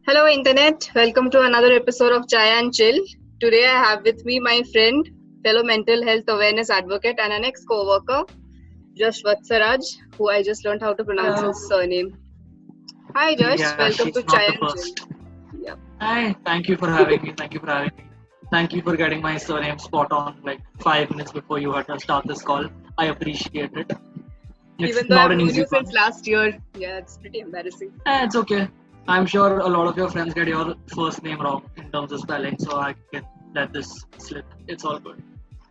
Hello, Internet. Welcome to another episode of Chai and Chill. Today, I have with me my friend, fellow mental health awareness advocate, and an ex co worker, Josh Vatsaraj, who I just learned how to pronounce Hello. his surname. Hi, Josh. Yeah, Welcome she's to not Chai the and Chill. first. Yeah. Hi, thank you for having me. Thank you for having me. Thank you for getting my surname spot on like 5 minutes before you had to start this call. I appreciate it. It's Even though not I've an known easy you one. since last year. Yeah, it's pretty embarrassing. It's okay. I'm sure a lot of your friends get your first name wrong in terms of spelling, so I can let this slip. It's all good.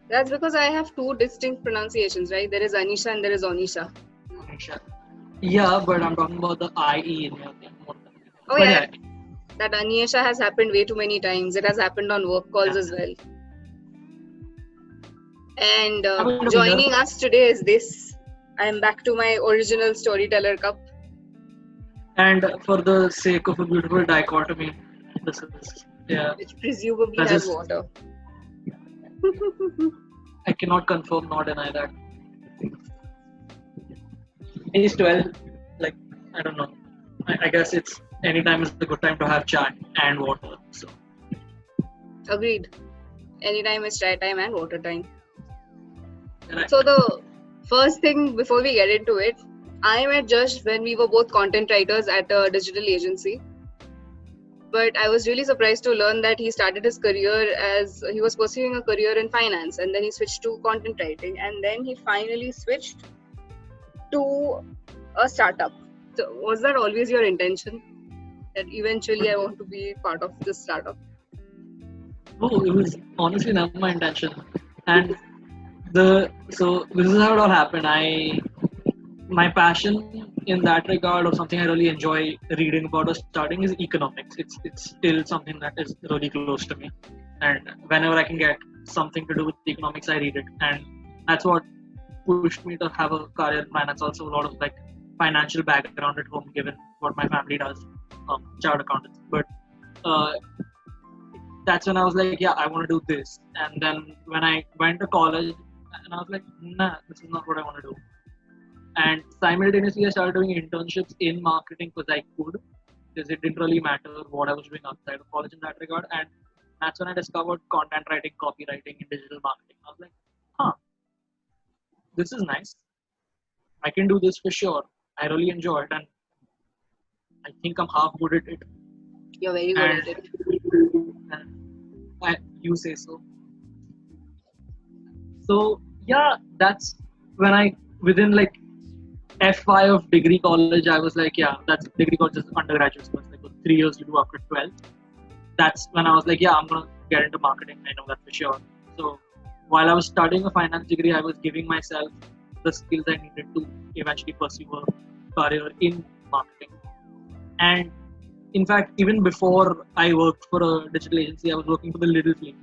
That's because I have two distinct pronunciations, right? There is Anisha and there is Onisha. Anisha. Yeah, but I'm talking about the IE in your name more than anything. Oh, But yeah. yeah, That Anisha has happened way too many times. It has happened on work calls as well. And happened to me here. joining us today is this. I am back to my original storyteller cup. And for the sake of a beautiful dichotomy, this is Which presumably That's has just- water. I cannot confirm nor deny that. Age 12, like, I don't know. I guess it's anytime is a good time to have chai and water. So, Agreed. Anytime is chai time and water time. and I- So the first thing before we get into it, I met Josh when we were both content writers at a digital agency. But I was really surprised to learn that he started his career as he was pursuing a career in finance, and then he switched to content writing, and then he finally switched to a startup. So was that always your intention? That eventually I want to be part of this startup? oh, it was honestly never my intention. And so this is how it all happened. My passion in that regard, or something I really enjoy reading about or studying, is economics. It's still something that is really close to me, and whenever I can get something to do with economics, I read it, and that's what pushed me to have a career in finance. Also, a lot of like financial background at home, given what my family does, child accountants. But uh, that's when I was like, yeah, I want to do this. And then when I went to college, and I was like, nah, this is not what I want to do. And simultaneously, I started doing internships in marketing because I could, because it didn't really matter what I was doing outside of college in that regard. And that's when I discovered content writing, copywriting, and digital marketing. I was like, huh, this is nice. I can do this for sure. I really enjoy it, and I think I'm half good at it. You're very good at it. You say so. So yeah, that's when I within like F5 of degree college, I was like, yeah, that's degree college is undergraduate, so it's like 3 years you do after 12th. That's when I was like, yeah, I'm gonna get into marketing. I know that for sure. So while I was studying a finance degree, I was giving myself the skills I needed to eventually pursue a career in marketing. And in fact, even before I worked for a digital agency, I was working for the Little Flea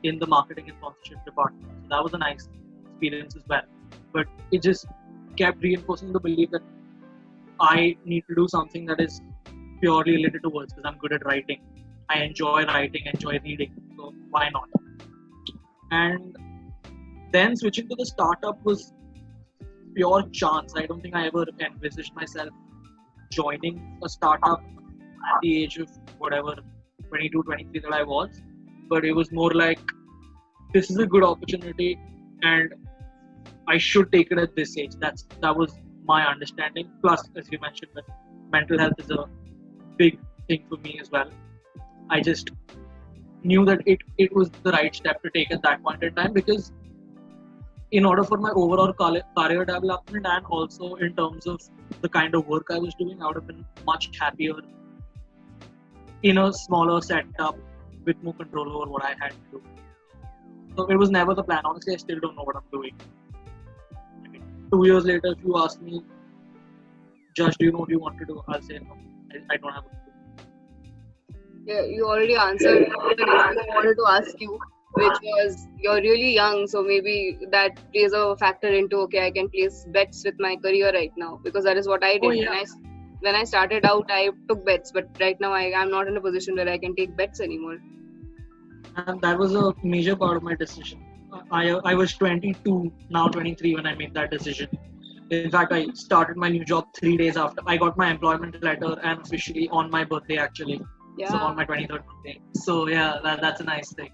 in the marketing and sponsorship department. So that was a nice experience as well. But it just kept reinforcing the belief that I need to do something that is purely related to words, because I'm good at writing. I enjoy writing, enjoy reading. So why not? And then switching to the startup was pure chance. I don't think I ever envisaged myself joining a startup at the age of whatever 22, 23 that I was. But it was more like, this is a good opportunity and I should take it at this age. That was my understanding. Plus, as you mentioned, that mental health is a big thing for me as well. I just knew that it was the right step to take at that point in time, because in order for my overall career development, and also in terms of the kind of work I was doing, I would have been much happier in a smaller setup with more control over what I had to do. So it was never the plan. Honestly, I still don't know what I'm doing. 2 years later, if you ask me, Josh, do you know what you want to do? I'll say no. I don't have a clue. Yeah, you already answered the next thing I wanted to ask you, which was you're really young, so maybe that plays a factor into, okay, I can place bets with my career right now, because that is what I did. Oh, yeah. When I started out, I took bets, but right now I'm not in a position where I can take bets anymore. And that was a major part of my decision. I was 22, now 23 when I made that decision. In fact, I started my new job 3 days after I got my employment letter and officially on my birthday actually. So on Yeah. my 23rd birthday. So yeah, that's a nice thing.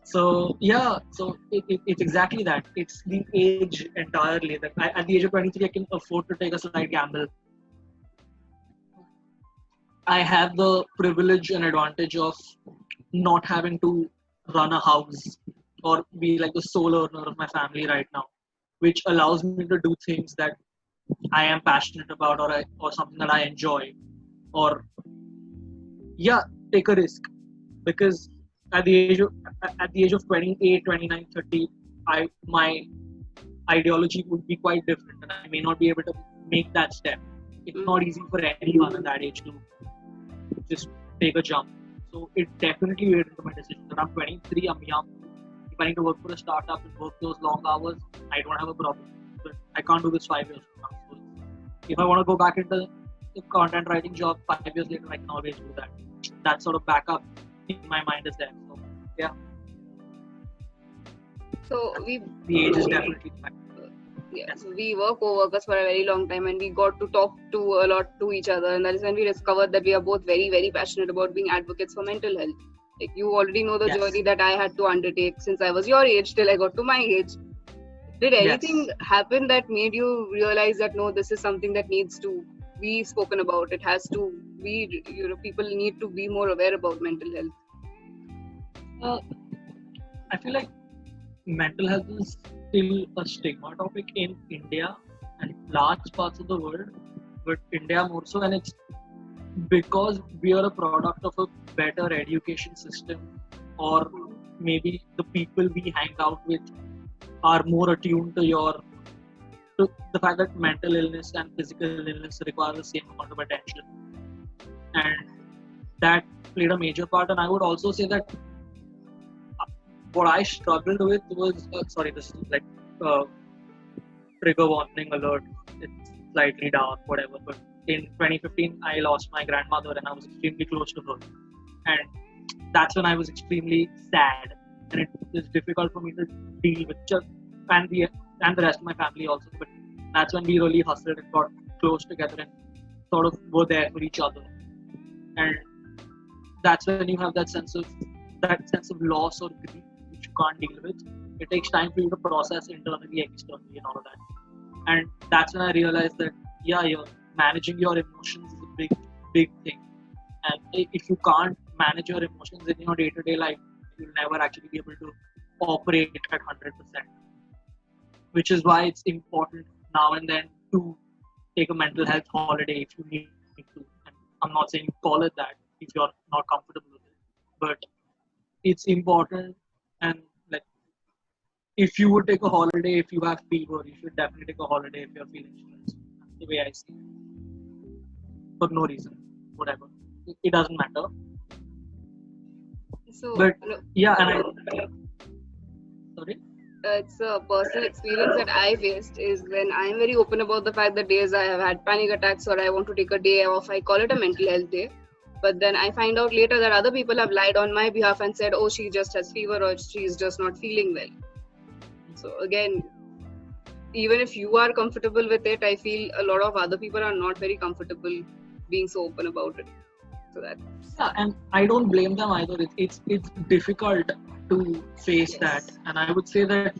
So yeah, so it's exactly that. It's the age entirely that at the age of 23 I can afford to take a slight gamble. I have the privilege and advantage of not having to run a house or be like the sole earner of my family right now, which allows me to do things that I am passionate about or something that I enjoy or yeah, take a risk because at the age of at the age of 28, 29, 30, my ideology would be quite different and I may not be able to make that step. It's not easy for anyone at that age to just take a jump. So it definitely weighed into my decision. That I'm 23, I'm young. If I need to work for a startup and work those long hours, I don't have a problem. But I can't do this 5 years from now. So if I want to go back into the content writing job 5 years later, I can always do that. That sort of backup in my mind is there. So yeah, So we the age is definitely the factor. yeah, so we were co-workers for a very long time and we got to talk to a lot to each other, and that is when we discovered that we are both very, very passionate about being advocates for mental health. Like, you already know the Yes. journey that I had to undertake since I was your age till I got to my age. Did anything Yes. happen that made you realize that no, this is something that needs to be spoken about? It has to be, people need to be more aware about mental health. I feel like mental health is still a stigma topic in India and large parts of the world, but India more so, and it's because we are a product of a better education system, or maybe the people we hang out with are more attuned to the fact that mental illness and physical illness require the same amount of attention, and that played a major part. And I would also say that what I struggled with was sorry, this is like trigger warning alert. It's slightly dark, whatever. But in 2015, I lost my grandmother, and I was extremely close to her, and that's when I was extremely sad, and it was difficult for me to deal with just and the rest of my family also. But that's when we really hustled and got close together and sort of were there for each other, and that's when you have that sense of loss or grief which you can't deal with. It takes time for you to process internally, externally, and all of that. And that's when I realized that yeah, managing your emotions is a big thing. And if you can't manage your emotions in your day-to-day life, you'll never actually be able to operate at 100%. Which is why it's important now and then to take a mental health holiday if you need to. And I'm not saying call it that if you're not comfortable with it, but it's important. And like, if you would take a holiday if you have fever, you should definitely take a holiday if you're feeling stressed. That's the way I see it. For no reason, whatever. It doesn't matter. So, But yeah, and sorry. It's a personal experience that I faced is when I'm very open about the fact that days I have had panic attacks or I want to take a day off, I call it a mental health day. But then I find out later that other people have lied on my behalf and said, oh, she just has fever or she's just not feeling well. So again, even if you are comfortable with it, I feel a lot of other people are not very comfortable being so open about it. So that. Yeah, and I don't blame them either. It's difficult to face that, and I would say that.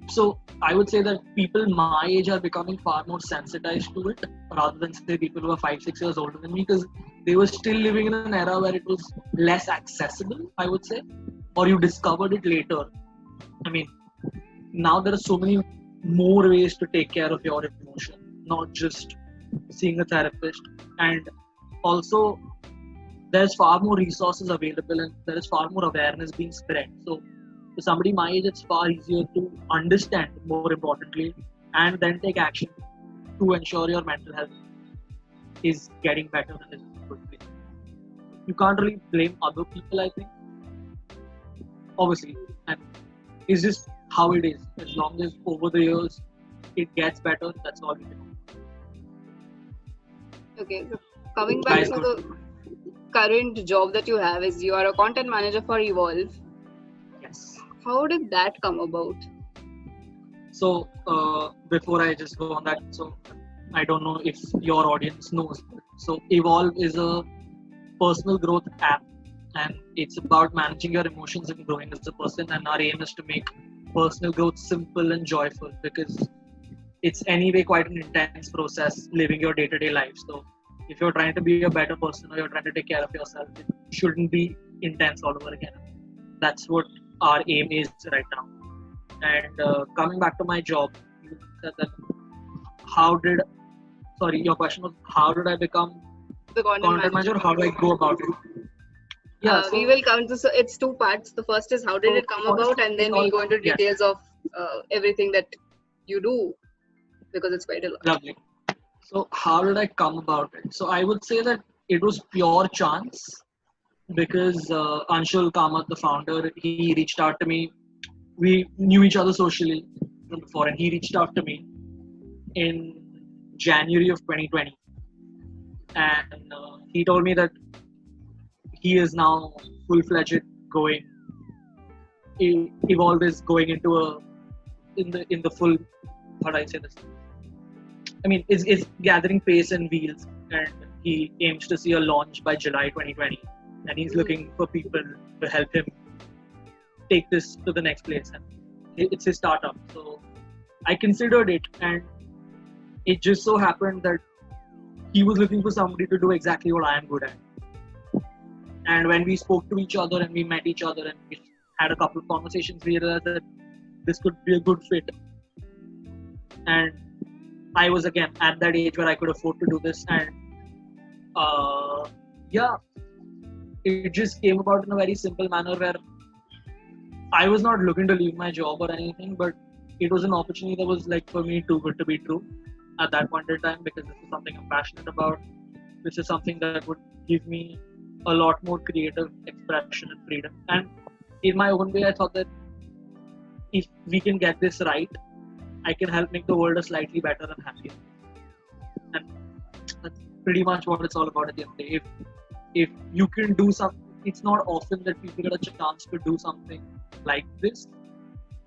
So I would say that people my age are becoming far more sensitized to it, rather than say people who are 5, 6 years older than me, because they were still living in an era where it was less accessible. I would say, or you discovered it later. I mean, now there are so many more ways to take care of your emotion, not just seeing a therapist, and also there's far more resources available and there is far more awareness being spread. So for somebody my age, it's far easier to understand, more importantly, and then take action to ensure your mental health is getting better and is in a good place. You can't really blame other people, I think. Obviously, and it's just how it is. As long as over the years it gets better, that's all you can do. Okay, so coming back to the current job that you have, is you are a content manager for Evolve. Yes. How did that come about? So before I just go on that, so I don't know if your audience knows. So Evolve is a personal growth app, and it's about managing your emotions and growing as a person. And our aim is to make personal growth simple and joyful, because it's anyway quite an intense process living your day-to-day life. So if you're trying to be a better person or you're trying to take care of yourself, it shouldn't be intense all over again. That's what our aim is right now. And coming back to my job, you said that how did, sorry, your question was how did I become The content manager? How do I go about it? Yeah, so we will come to, so it's two parts. The first is how did it come about, and then we'll go into details of everything that you do, because it's quite a lot. lovely. So how did I come about it? So I would say that it was pure chance, because Anshul Kamath, the founder, he reached out to me. We knew each other socially from before, and he reached out to me in January of 2020, and he told me that he is now full-fledged going. Evolve is going into in the full. How do I say this? I mean, it's gathering pace and wheels, and he aims to see a launch by July 2020, and he's looking for people to help him take this to the next place. And it's his startup, so I considered it, and it just so happened that he was looking for somebody to do exactly what I am good at. And when we spoke to each other and we met each other and we had a couple of conversations, we realized that this could be a good fit. And I was again at that age where I could afford to do this, and yeah, it just came about in a very simple manner where I was not looking to leave my job or anything, but it was an opportunity that was like for me too good to be true at that point in time, because this is something I'm passionate about. This is something that would give me a lot more creative expression and freedom. And in my own way, I thought that if we can get this right, I can help make the world a slightly better and happier. And that's pretty much what it's all about at the end of the day. If you can do something, it's not often that people get a chance to do something like this.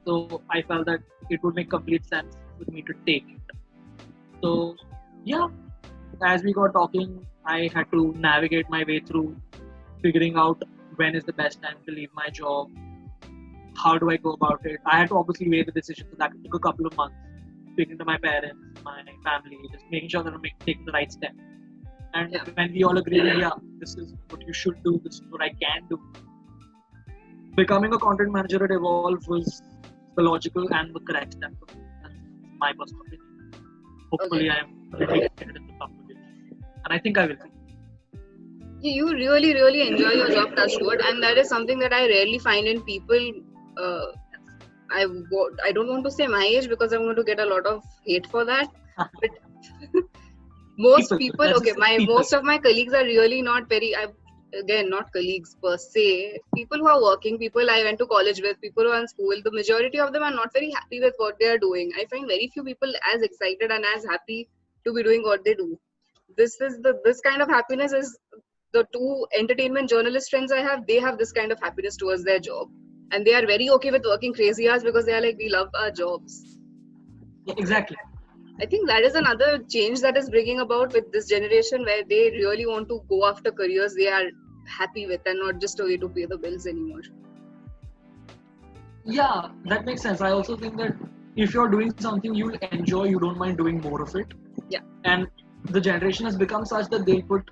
So I felt that it would make complete sense for me to take it. So yeah, as we got talking, I had to navigate my way through figuring out when is the best time to leave my job. How do I go about it? I had to obviously weigh the decision, so that took a couple of months. Speaking to my parents, my family, just making sure that I'm taking the right step. And when we all agreed, yeah, this is what you should do, this is what I can do. Becoming a content manager at Evolve was the logical and the correct step. That's my personal opinion. Hopefully, I am dedicated in the company, and I think I will. You really, really enjoy your job, touchwood, and that is something that I rarely find in people. I don't want to say my age because I'm going to get a lot of hate for that. But most people, okay, most of my colleagues are really not very. Again, not colleagues per se. People who are working, people I went to college with, people who are in school. The majority of them are not very happy with what they are doing. I find very few people as excited and as happy to be doing what they do. This kind of happiness is the two entertainment journalist friends I have. They have this kind of happiness towards their job, and they are very okay with working crazy hours because they are like, we love our jobs. Yeah, exactly. I think that is another change that is bringing about with this generation, where they really want to go after careers they are happy with and not just a way to pay the bills anymore. Yeah, that makes sense. I also think that if you're doing something you enjoy, you don't mind doing more of it. Yeah. And the generation has become such that they'll put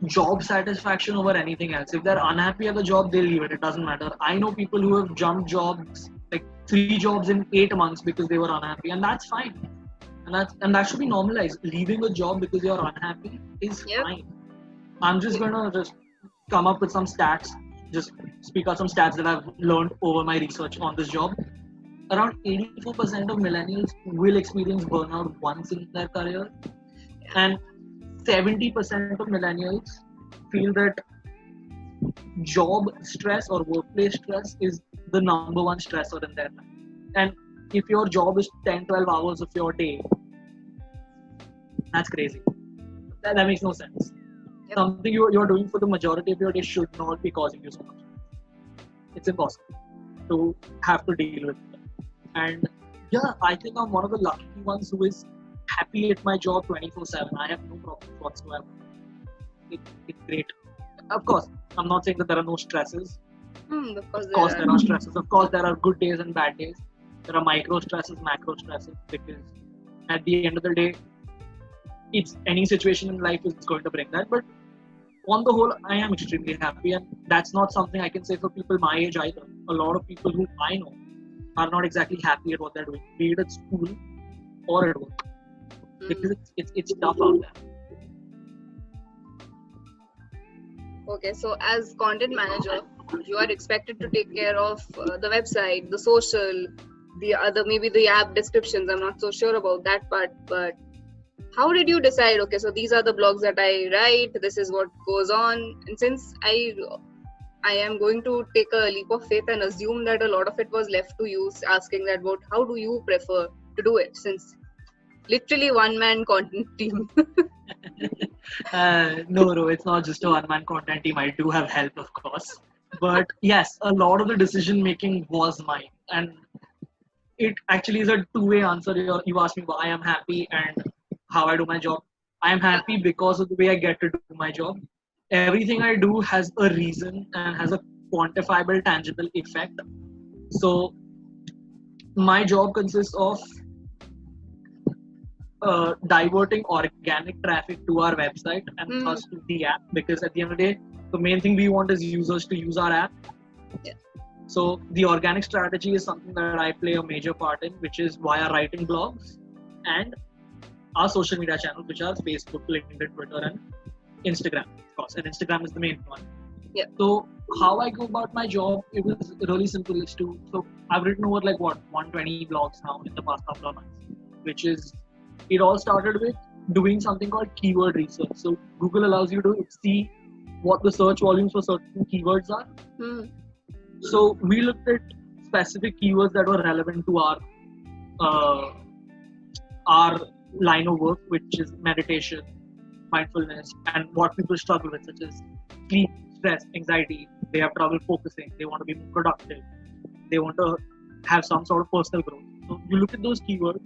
job satisfaction over anything else. If they're unhappy at the job, they'll leave it. It doesn't matter. I know people who have jumped jobs, like 3 jobs in 8 months because they were unhappy, and that's fine. And that should be normalized. Leaving a job because you're unhappy is fine. I'm just gonna just come up with some stats, just speak out some stats that I've learned over my research on this job. Around 84% of millennials will experience burnout once in their career, and 70% of millennials feel that job stress or workplace stress is the number one stressor in their life. And if your job is 10-12 hours of your day, that's crazy. That makes no sense. Yep. Something you're doing for the majority of your day should not be causing you so much. It's impossible to have to deal with it. And Yeah, I think I'm one of the lucky ones who is happy at my job 24/7. I have no problems whatsoever. It's great. Of course, I'm not saying that there are no stresses. Of course Of there course, are. there are stresses. Of course, there are good days and bad days. There are micro stresses, macro stresses, because at the end of the day, it's any situation in life is going to bring that. But on the whole, I am extremely happy, and that's not something I can say for people my age either. A lot of people who I know are not exactly happy at what they're doing, be it at school or at work, because it's tough out there. Okay, so as content manager, you are expected to take care of the website, the social, the other, maybe the app descriptions. I'm not so sure about that part, but how did you decide, okay, so these are the blogs that I write, this is what goes on? And since I am going to take a leap of faith and assume that a lot of it was left to you, asking that about how do you prefer to do it, since literally one man content team. No, it's not just a one-man content team. I do have help, of course, but yes, a lot of the decision making was mine, and it actually is a two-way answer. You asked me why I'm happy and how I do my job. I am happy because of the way I get to do my job. Everything I do has a reason and has a quantifiable, tangible effect. So my job consists of diverting organic traffic to our website and thus to the app, because at the end of the day, the main thing we want is users to use our app. Yeah. So the organic strategy is something that I play a major part in, which is via writing blogs and our social media channels, which are Facebook, LinkedIn, Twitter, and Instagram, of course. And Instagram is the main one. Yeah. So how I go about my job, it was really simple. So I've written over 120 blogs now in the past couple of months, which is, it all started with doing something called keyword research. So Google allows you to see what the search volumes for certain keywords are. So we looked at specific keywords that were relevant to our line of work, which is meditation, mindfulness, and what people struggle with, such as sleep, stress, anxiety. They have trouble focusing. They want to be more productive. They want to have some sort of personal growth. So you look at those keywords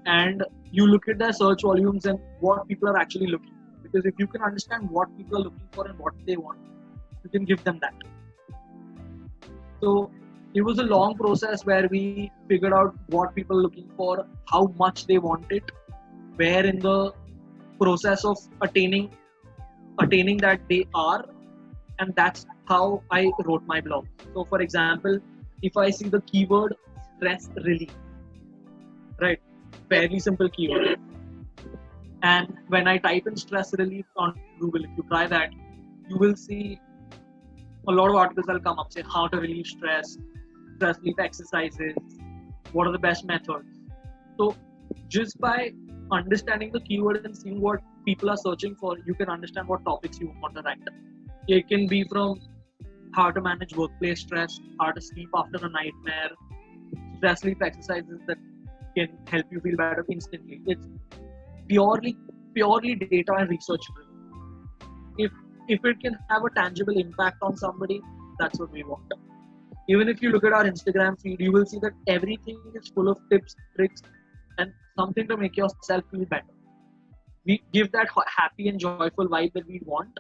and you look at their search volumes and what people are actually looking for. Because if you can understand what people are looking for and what they want, you can give them that. So it was a long process where we figured out what people are looking for, how much they want it, where in the process of attaining that they are, and that's how I wrote my blog. So for example, if I see the keyword stress relief, right, fairly simple keyword, and when I type in stress relief on Google, if you try that, you will see a lot of articles will come up, say how to relieve stress relief exercises, what are the best methods. So just by understanding the keyword and seeing what people are searching for, you can understand what topics you want to write. It can be from how to manage workplace stress, how to sleep after a nightmare, stress relief exercises that can help you feel better instantly. It's purely data and research driven. If it can have a tangible impact on somebody, that's what we want. Even if you look at our Instagram feed, you will see that everything is full of tips, tricks, and something to make yourself feel better. We give that happy and joyful vibe that we want,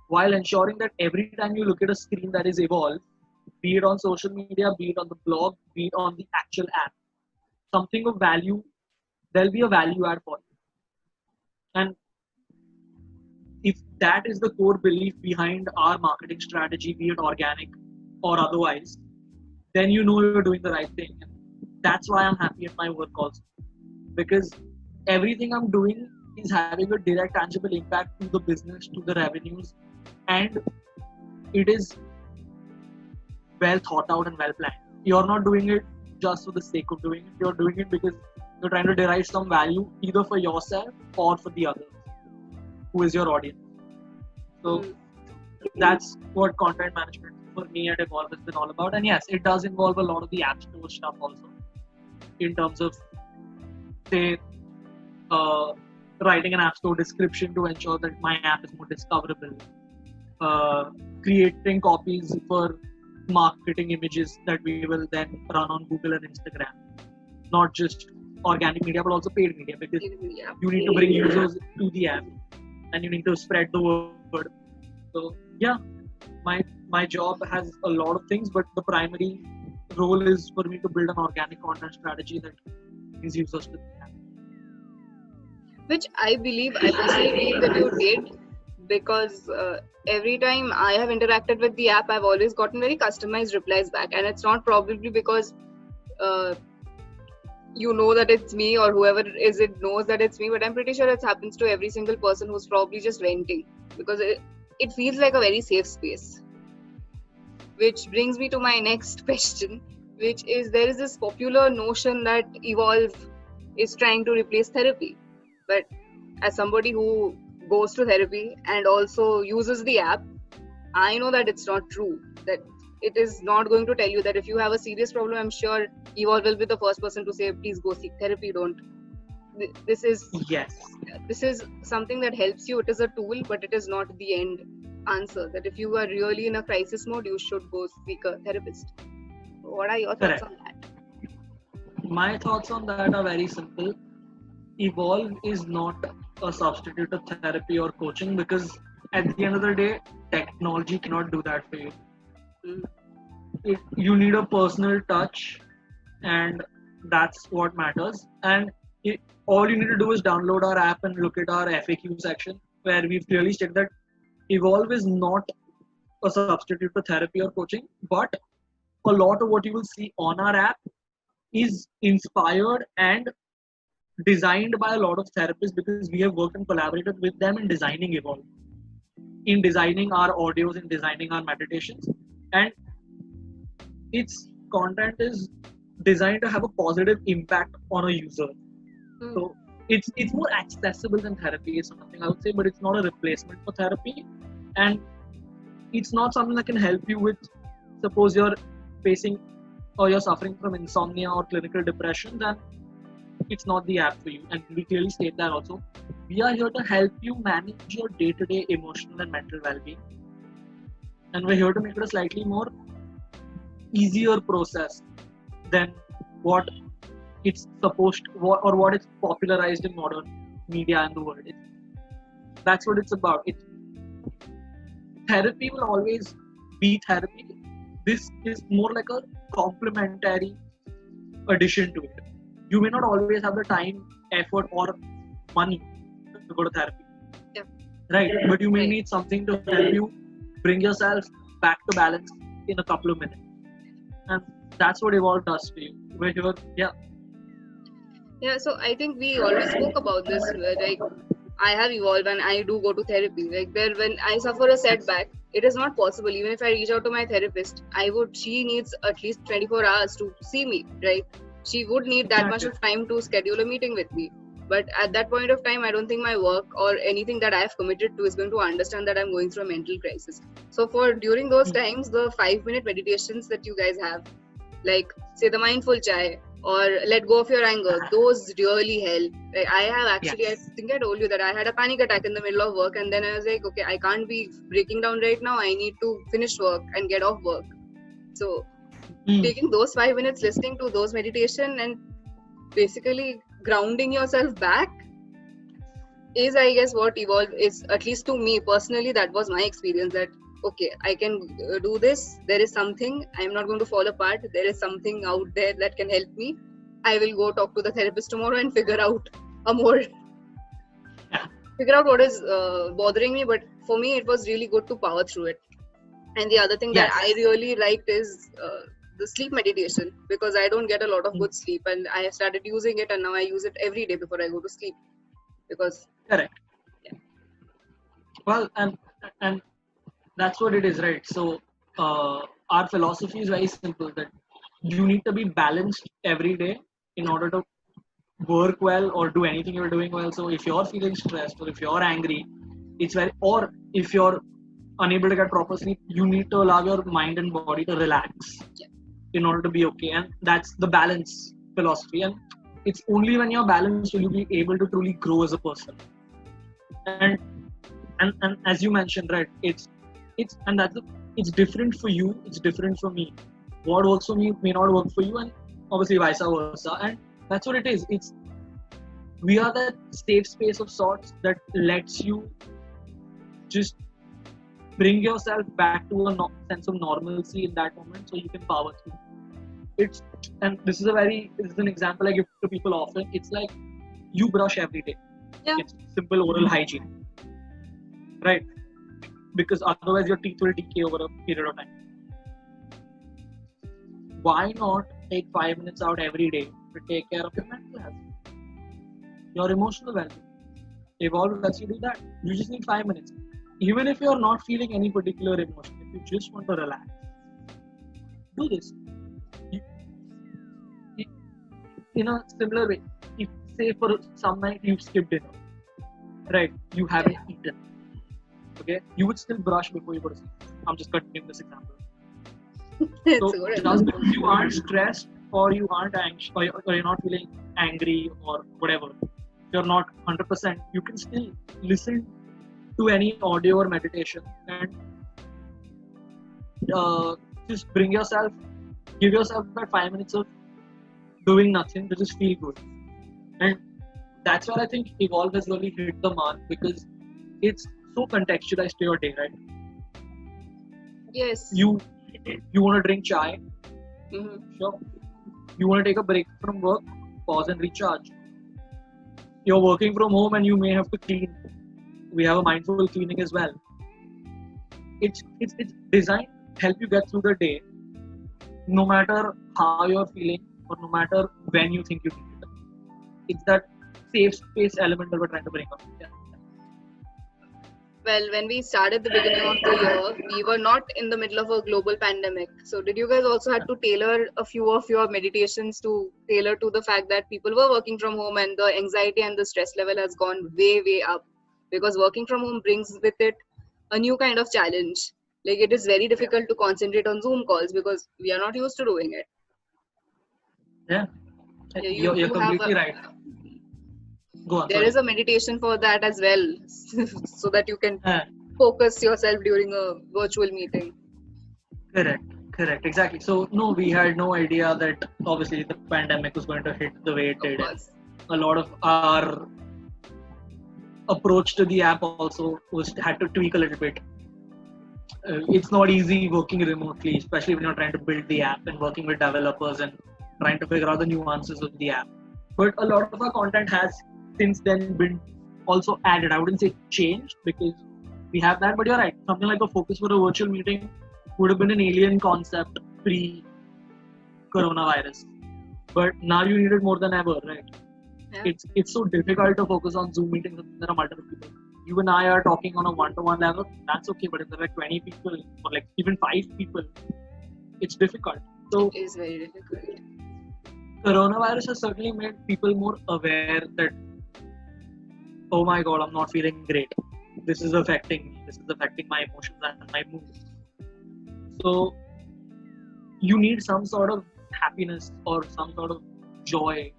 while ensuring that every time you look at a screen that is evolved, be it on social media, be it on the blog, be it on the actual app, something of value, there'll be a value add for you. And if that is the core belief behind our marketing strategy, be it organic or otherwise, then you know you're doing the right thing. And that's why I'm happy at my work also. Because everything I'm doing is having a direct, tangible impact to the business, to the revenues, and it is well thought out and well planned. You're not doing it just for the sake of doing it. You're doing it because you're trying to derive some value either for yourself or for the others, who is your audience. So that's what content management for me at Evolve has been all about. And yes, it does involve a lot of the App Store stuff also, in terms of, say, writing an App Store description to ensure that my app is more discoverable, creating copies for marketing images that we will then run on Google and Instagram, not just organic media but also paid media, because Yeah. you need to bring users to the app and you need to spread the word. So yeah, my job has a lot of things, but the primary role is for me to build an organic content strategy that brings users to the app. Which I personally believe that you did, because every time I have interacted with the app, I've always gotten very customized replies back, and it's not probably because uh, you know that it's me, or whoever is it knows that it's me, but I'm pretty sure it happens to every single person who's probably just venting, because it feels like a very safe space. Which brings me to my next question, which is, there is this popular notion that Evolve is trying to replace therapy. But as somebody who goes to therapy and also uses the app, I know that it's not true. That it is not going to tell you that if you have a serious problem, I'm sure Evolve will be the first person to say, please go seek therapy. Don't. This is something that helps you. It is a tool, but it is not the end answer. That if you are really in a crisis mode, you should go seek a therapist. What are your thoughts on that? My thoughts on that are very simple. Evolve is not a substitute of therapy or coaching, because at the end of the day, technology cannot do that for you. You need a personal touch, and that's what matters. And all you need to do is download our app and look at our FAQ section, where we've clearly stated that Evolve is not a substitute for therapy or coaching, but a lot of what you will see on our app is inspired and designed by a lot of therapists, because we have worked and collaborated with them in designing Evolve, in designing our audios, in designing our meditations, and its content is designed to have a positive impact on a user. So it's more accessible than therapy, is something I would say, but it's not a replacement for therapy, and it's not something that can help you with, suppose you're facing or you're suffering from insomnia or clinical depression, then it's not the app for you. And we clearly state that also. We are here to help you manage your day-to-day emotional and mental well-being, and we're here to make it a slightly more easier process than what it's supposed to, or what it's popularized in modern media in the world. That's what it's about. Therapy will always be therapy. This is more like a complementary addition to it. You may not always have the time, effort, or money to go to therapy. Yeah. Right? But you may need something to help you bring yourself back to balance in a couple of minutes. And that's what Evolve does for you. We're here, Yeah, so I think we always spoke about this. Like, I have evolved and I do go to therapy. Like, when I suffer a setback, it is not possible. Even if I reach out to my therapist, she needs at least 24 hours to see me, right? She would need that much of time to schedule a meeting with me. But at that point of time, I don't think my work or anything that I have committed to is going to understand that I'm going through a mental crisis. So during those times, the 5-minute meditations that you guys have, like say the mindful chai or let go of your anger, those really help. Like, I have actually, I think I told you that I had a panic attack in the middle of work, and then I was like, okay, I can't be breaking down right now. I need to finish work and get off work. So taking those 5 minutes, listening to those meditation and basically grounding yourself back is, I guess, what Evolve is. At least to me personally, that was my experience, that okay, I can do this. There is something. I'm not going to fall apart. There is something out there that can help me. I will go talk to the therapist tomorrow and figure out what is bothering me. But for me, it was really good to power through it. And the other thing that I really liked is the sleep meditation, because I don't get a lot of good sleep, and I have started using it, and now I use it every day before I go to sleep. Because correct. Yeah. Well, and that's what it is, right? So our philosophy is very simple, that you need to be balanced every day in order to work well or do anything you're doing well. So if you're feeling stressed, or if you're angry, or if you're unable to get proper sleep, you need to allow your mind and body to relax in order to be okay. And that's the balance philosophy. And it's only when you're balanced will you be able to truly grow as a person. And as you mentioned, right, it's different for you, it's different for me. What works for me may not work for you, and obviously vice versa. And That's what it is. We are that safe space of sorts that lets you just bring yourself back to a sense of normalcy in that moment, so you can power through. And this is an example I give to people often. It's like you brush every day. Yeah. It's simple oral hygiene, right? Because otherwise your teeth will decay over a period of time. Why not take 5 minutes out every day to take care of your mental health, your emotional well-being? Evolve lets you do that. You just need 5 minutes. Even if you're not feeling any particular emotion, if you just want to relax, do this. In a similar way, if say for some night you've skipped dinner, right? You haven't eaten. Okay, you would still brush before you go to sleep. I'm just continuing this example. So just because you aren't stressed or you aren't anxious or you're not feeling angry or whatever, you're not 100%, you can still listen to any audio or meditation and just give yourself that 5 minutes of doing nothing to just feel good. And that's where I think Evolve has really hit the mark, because it's so contextualized to your day, right? Yes. You want to drink chai? Mm-hmm. Sure. You want to take a break from work? Pause and recharge. You're working from home and you may have to clean. We have a mindful cleaning as well. It's designed to help you get through the day, no matter how you're feeling or no matter when you think you need it. It's that safe space element that we're trying to bring up. Yeah. Well, when we started the beginning of the year, we were not in the middle of a global pandemic. So did you guys also have to tailor a few of your meditations to tailor to the fact that people were working from home and the anxiety and the stress level has gone way, way up? Because working from home brings with it a new kind of challenge. Like, it is very difficult to concentrate on Zoom calls because we are not used to doing it. Yeah, you're completely right. Go on. There is a meditation for that as well, so that you can focus yourself during a virtual meeting. Correct, exactly. So no, we had no idea that obviously the pandemic was going to hit the way it did. A lot of our approach to the app also had to tweak a little bit. It's not easy working remotely, especially when you're trying to build the app and working with developers and trying to figure out the nuances of the app. But a lot of our content has since then been also added. I wouldn't say changed because we have that, but you're right. Something like a focus for a virtual meeting would have been an alien concept pre-coronavirus. But now you need it more than ever, right? Yeah. It's so difficult to focus on Zoom meetings when there are multiple people. You and I are talking on a one-to-one level, that's okay. But if there are 20 people or like even 5 people, it's difficult. So it is very difficult. Coronavirus has certainly made people more aware that, oh my God, I'm not feeling great. This is affecting me. This is affecting my emotions and my mood. So you need some sort of happiness or some sort of joy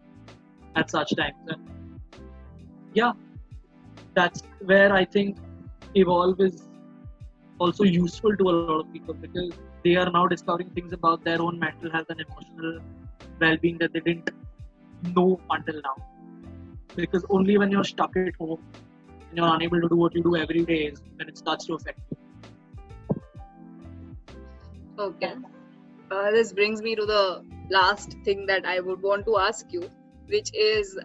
at such times. And yeah, that's where I think Evolve is also useful to a lot of people, because they are now discovering things about their own mental health and emotional well-being that they didn't know until now. Because only when you're stuck at home and you're unable to do what you do every day is when it starts to affect you. Okay. This brings me to the last thing that I would want to ask you, which is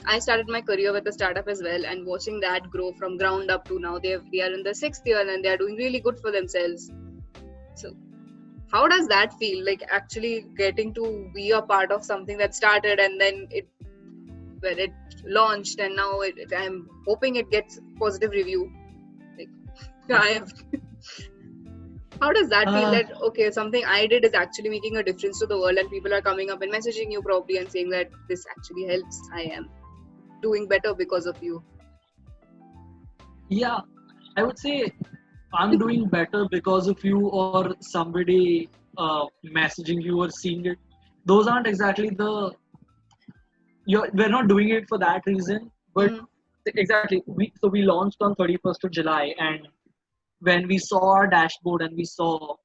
I started my career with a startup as well, and watching that grow from ground up to now they are in the 6th year and they are doing really good for themselves. So how does that feel, like actually getting to be a part of something that started and then it launched and now I'm hoping it gets positive review. How does that feel that, okay, something I did is actually making a difference to the world and people are coming up and messaging you probably and saying that this actually helps, I am doing better because of you? Yeah, I would say I'm doing better because of you or somebody messaging you or seeing it. Those aren't exactly we're not doing it for that reason, but exactly. We launched on 31st of July, and when we saw our dashboard and we saw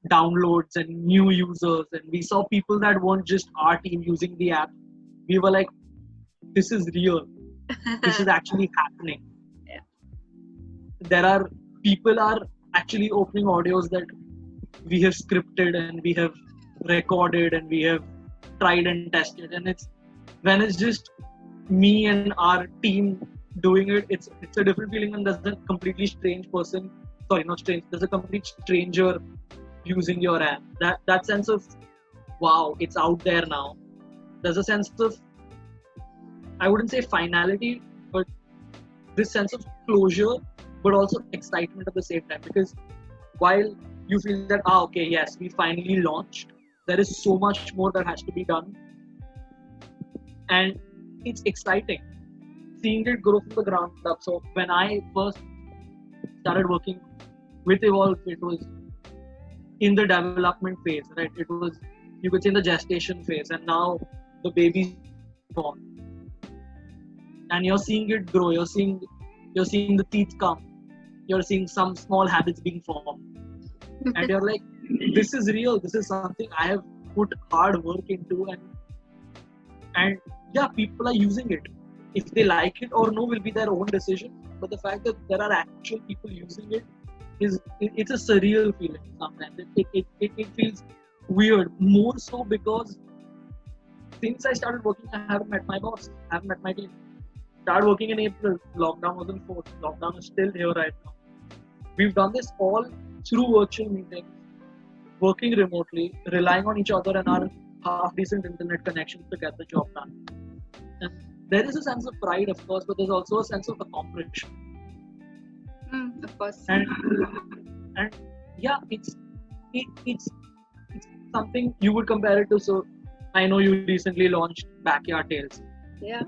downloads and new users and we saw people that weren't just our team using the app, we were like, this is real. This is actually happening. Yeah. There are people are actually opening audios that we have scripted and we have recorded and we have tried and tested, and it's when it's just me and our team doing it, it's a different feeling, and there's a completely strange person, sorry, not strange, there's a complete stranger using your app. That sense of wow, it's out there now. There's a sense of, I wouldn't say finality, but this sense of closure, but also excitement at the same time, because while you feel that okay, yes, we finally launched, there is so much more that has to be done, and it's exciting seeing it grow from the ground up. So when I first started working with Evolve, it was in the development phase, right? It was, you could say, in the gestation phase, and now the baby's born, and you're seeing it grow. You're seeing the teeth come. You're seeing some small habits being formed, and you're like, this is real. This is something I have put hard work into, and yeah, people are using it. If they like it or no will be their own decision. But the fact that there are actual people using it it's a surreal feeling sometimes. It feels weird, more so because since I started working, I haven't met my boss, I haven't met my team. Started working in April, lockdown was in force, lockdown is still here right now. We've done this all through virtual meetings, working remotely, relying on each other and our half-decent internet connections to get the job done. And there is a sense of pride, of course, but there's also a sense of accomplishment. Of course. And yeah, it's something you would compare it to. So I know you recently launched Backyard Tales. Yeah.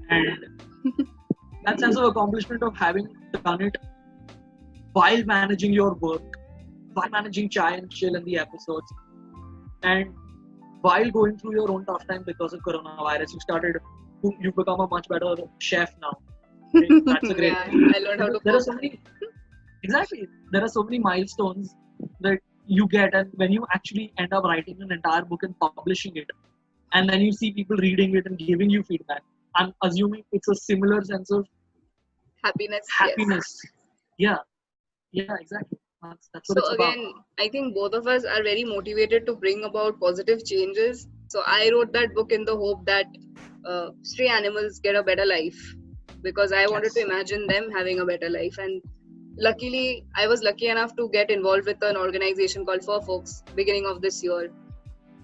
And that sense of accomplishment of having done it while managing your work, while managing Chai and Chill in the episodes, and while going through your own tough time because of coronavirus, you've become a much better chef now. Okay? That's a great thing. I learned how to cook. There are so many milestones that you get, and when you actually end up writing an entire book and publishing it, and then you see people reading it and giving you feedback, I'm assuming it's a similar sense of happiness. Yes. Yeah, exactly. That's what so it's again, about. I think both of us are very motivated to bring about positive changes. So I wrote that book in the hope that stray animals get a better life, because I wanted to imagine them having a better life. And luckily, I was lucky enough to get involved with an organization called Fur Folks beginning of this year,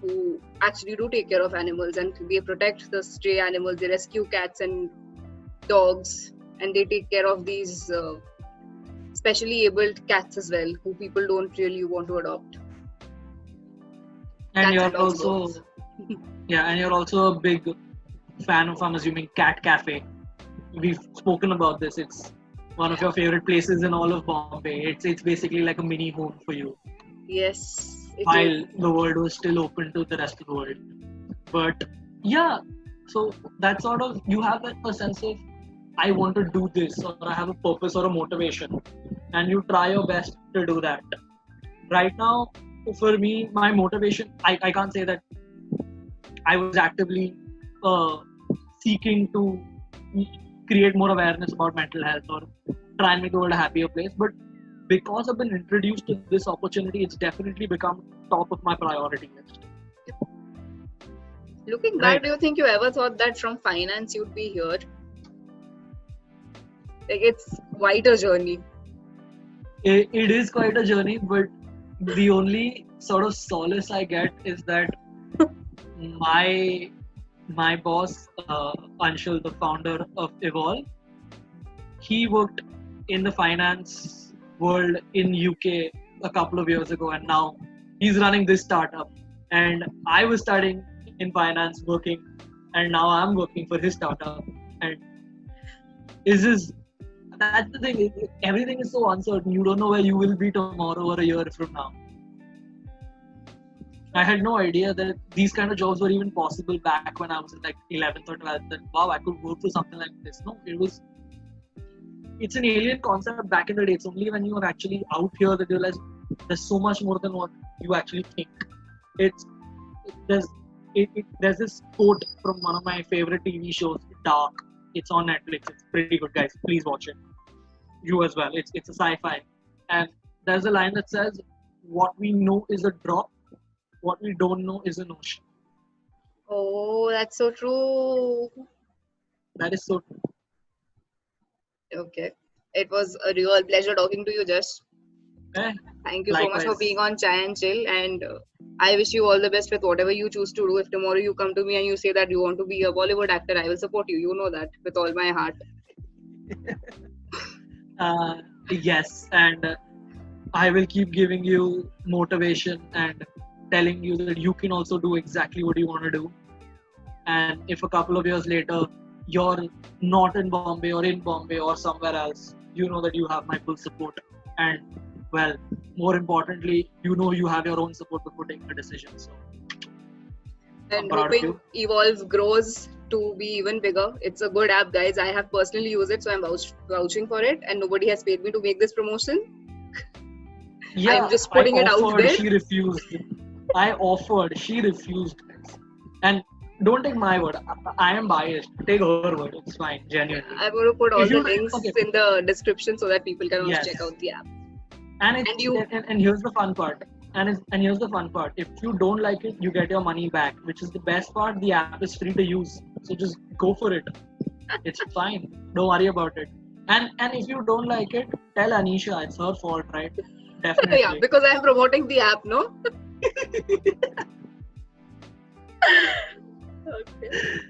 who actually do take care of animals, and they protect the stray animals. They rescue cats and dogs, and they take care of these specially abled cats as well, who people don't really want to adopt. And you're also and you're also a big fan of, I'm assuming, Cat Cafe. We've spoken about this. It's one of your favorite places in all of Bombay. It's basically like a mini home for you. Yes. While the world was still open to the rest of the world. But yeah, so that sort of, you have a sense of, I want to do this, or I have a purpose or a motivation, and you try your best to do that. Right now, for me, my motivation, I can't say that I was actively seeking to create more awareness about mental health or try and make the world a happier place, but because I've been introduced to this opportunity, it's definitely become top of my priority list. Looking back, do you think you ever thought that from finance you'd be here? Like, it's quite a journey. It is quite a journey, but the only sort of solace I get is that my boss, Anshul, the founder of Evolve, he worked in the finance world in UK a couple of years ago, and now he's running this startup. And I was studying in finance, working, and now I'm working for his startup. And that's the thing. Everything is so uncertain. You don't know where you will be tomorrow or a year from now. I had no idea that these kind of jobs were even possible back when I was in like 11th or 12th. That wow, I could work for something like this. No, it's an alien concept back in the day. It's only when you are actually out here that you realize there's so much more than what you actually think. there's this quote from one of my favorite TV shows, Dark. It's on Netflix. It's pretty good, guys. Please watch it. You as well. It's a sci-fi, and there's a line that says, "What we know is a drop. What we don't know is an ocean." Oh, that's so true. That is so true. Okay. It was a real pleasure talking to you, Just. Eh? Thank you so much for Likewise. being on Chai and Chill. And I wish you all the best with whatever you choose to do. If tomorrow you come to me and you say that you want to be a Bollywood actor, I will support you. You know that with all my heart. Yes, and I will keep giving you motivation and telling you that you can also do exactly what you want to do. And if a couple of years later you're not in Bombay or in Bombay or somewhere else, you know that you have my full support. And well, more importantly, you know you have your own support before taking a decision. So I'm And proud of hoping you. Evolve grows to be even bigger. It's a good app, guys. I have personally used it, so I'm vouching for it. And nobody has paid me to make this promotion. Yeah, I'm just I putting it out offered, there. she refused. I offered, she refused. And don't take my word. I am biased. Take her word. It's fine, genuinely. I'm going to put all If the you links okay, in the description so that people can also yes. check out the app. And And it's you, and here's the fun part. And here's the fun part. If you don't like it, you get your money back, which is the best part. The app is free to use, so just go for it. It's fine. Don't worry about it. And if you don't like it, tell Anisha. It's her fault, right? yeah, Definitely. because I'm promoting the app, no? Okay.